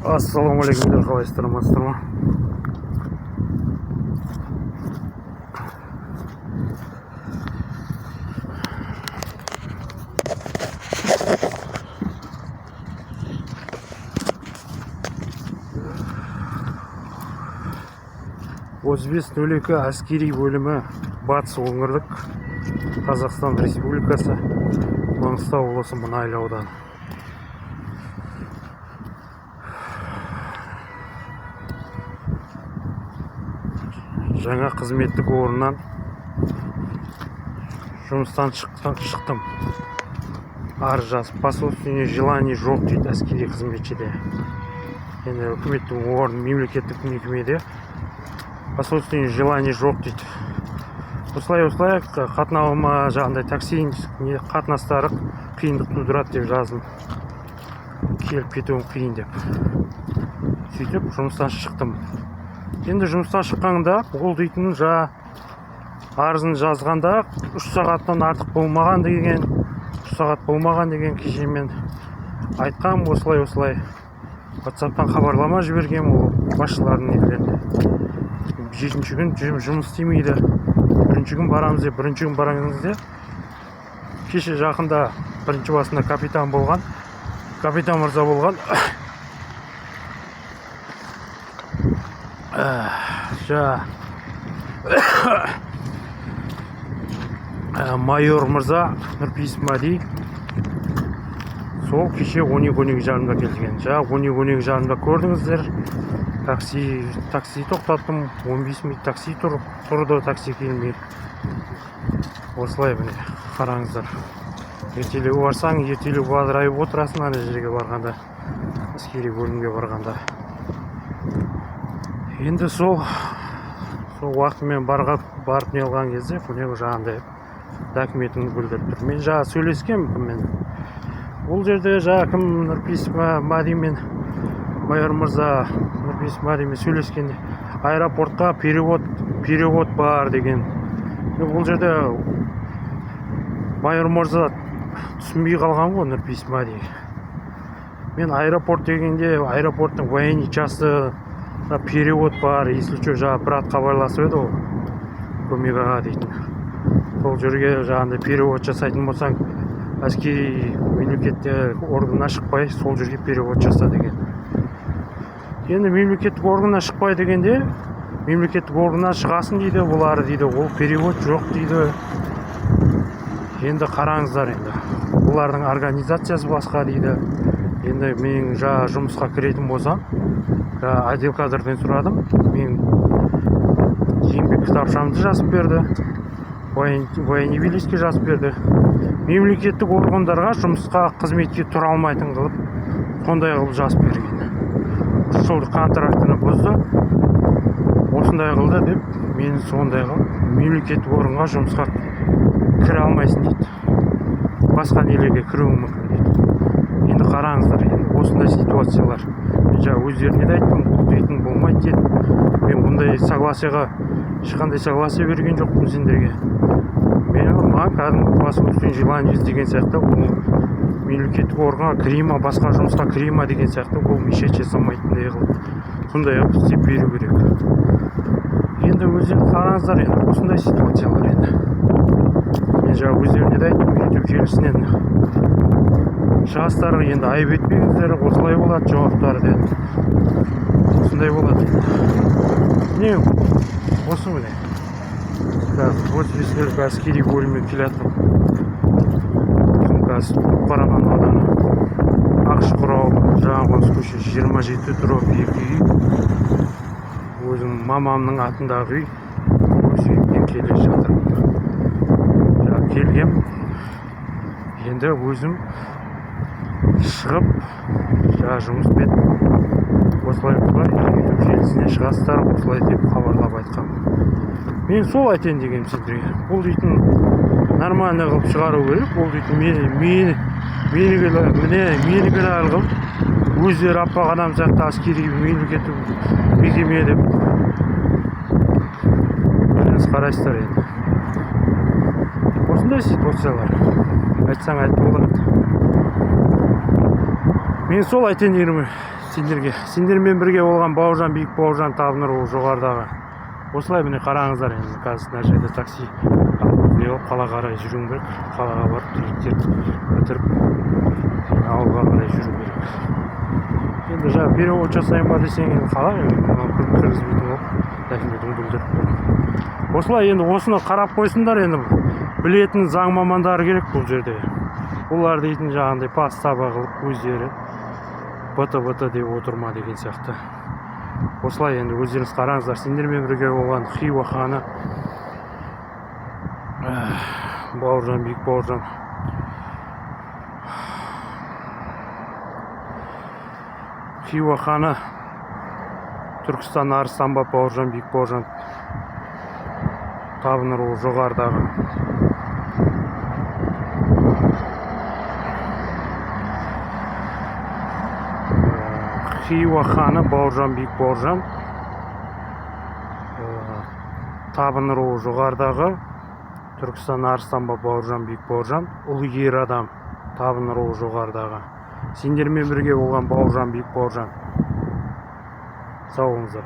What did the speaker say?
Ассалаумағалейкум, қалайсыздар, амансыздар ма? Өзбек әскери бөлімі Батыс өңірлік Қазақстан Республикасы Маңғыстау облысы Мұнайлы ауданы. Жаңа қызметтік орыннан жұмыстан шықтым. Арыз жазып, посольствоне желание жоқ дейді әскери қызметшіде. Енді үкіметтің орны мемлекеттік мекемеде посольствоне желание жоқ дейді. Осылай қатынауыма жағындай такси қатынастары қиындық тудырады деп жазылым. Келіп кетуім қиын деп. Сөйтіп жұмыстан шықтым. Енді жұмыстан шыққанда ол дейтін арызын жазғанда 3 сағаттан артық болмаған деген, 3 сағат болмаған деген кешемен айтқам. Осылай WhatsApp-тан хабарлама жіберген ол басшылардың елдеріне. 7-ші күн жұмыс істемейді. 1-ші күн барамыз деп, 1-ші күн барамыз деп. Кеше жақында бірінші басында капитан мырза болған. Майор мырза Нұрпейісов Мади сол кеше 12:30-да келген. 12:30-да көрдіңіздер. Такси тоқтаттым. 15 минут такси тұрды, такси келмей. Осылай міне қараңыздар. Ертелеу барсаң, ертелеу бадырайып отырасың ана жерге барғанда, әскери бөлімге барғанда. Енді сол уақытымен барып не алған кезде бұне жаңағындай документін білдіріп тұр. Мен сөйлескен бұл жерде кім Нұрпейісов Мади мен майор мырза Нұрпейісов Мадимен сөйлескенде аэропортқа перевод бар деген. Бұл жерде майор мырза түсінбей қалған ғой Нұрпейісов Мади. Мен аэропорт дегенде аэропорттың военный части перевод бар, если что, брат хабарласып еді ол көмек аға дейтін. Сол жерге жаңағындай перевод жасайтын болсаң, әскери мемлекетте органына шықпай, сол жерге перевод жаса деген. Енді мемлекеттік органына шықпай дегенде, мемлекеттік органына шығасын дейді, бұлары дейді, ол перевод жоқ дейді. Енді қараңыздар енді. Бұлардың организациясы басқа дейді. Енді мен жұмысқа кіретін болсам, отдел кадрдан сұрадым. Мен еңбек кітапшамды жазып берді. Военный-билетке жазып берді. Мемлекеттік органдарға жұмысқа қызметке тұра алмайтын қылып, сондай қылып жазып берген. 3 жылдық контрактыны бұзды. Осындай қылды деп, мен сондай қылып, мемлекеттік органға жұмысқа кіре алмайсың дейді. Басқа нелерге кіруің мүмкін дейді. Енді қараңыздар, осындай ситуациялар. Өздеріне де айттым, дейтін болмайды деді. Мен бұндай ешқандай согласие берген жоқпын сендерге. Маған кәдімгі посольствоне желание деген сияқты, мемлекеттік органға кіре ма, басқа жұмысқа кіре ма деген сияқты, ол мешет жасамайтындай қылып, сондай істеп беру керек. Енді өздерін қараңыздар, енді осындай ситуациялар енді. Мен өздеріне де айттым, YouTube желісінен шығастар, енді айып етпеңіздер, осылай болады жауаптары деді. Осындай болады. Не, осы міне. Өзбек әскери бөлімі келатыр. Қазір Қараған ауданы. Ақшұқыр Жаңақоныс көшесі 27/2 үй. Өзім мамамның атындағы үй. Осы үйден келе жатырмын. Келгем. Енді өзім шығып, жұмыспен осылай YouTube желісіне шығасыздар, осылай деп хабарлап айтқам. Мен сол айтайын дегенім сендерге. Бұл дейтін нормально қылып шығару керек. Бұл дейтін менігілі алғып, өздері аппақ адам сияқты әскери мемлекеттік мекеме деп. Сіз қарайсыздар енді. Осындай ситуациялар. Айтсаң айтты болады. Мен сол айтайын дегенім сендерге. Сендермен бірге болған Бауыржан, Биік Бауыржан табыныр ол жоғарыдағы. Осылай міне қараңыздар енді қазір мына жерде такси алып қалаға қарай жүру керек. Қалаға барып тректерді бітіріп ауылға қарай жүру керек. Енді жаңа перевод жасайын ба десең енді қалай кіргізбейтін болып дәлелдеуін білдіріп тұр. Осылай енді осыны қарап қойсындар, енді білетін заң мамандары керек бұл жерде. Олар дейтін жаңағындай пассаба қылып өздері быты деп отырма деген сияқты. Осылай енді өздеріңіз қараңыздар. Сендермен бірге болған Хиуа ханы Бауыржан, Биік Бауыржан. Хиуа ханы Түркістан Арыстанбап Бауыржан, Биік Бауыржан табыныр ол жоғарыдағы. Хиуа ханы Бауыржан, Биік Бауыржан табыныр ол жоғарыдағы. Түркістан Арыстанбап Бауыржан, Биік Бауыржан ұлы ер адам табыныр ол жоғарыдағы. Сендермен бірге болған Бауыржан, Биік Бауыржан. Сау болыңыздар.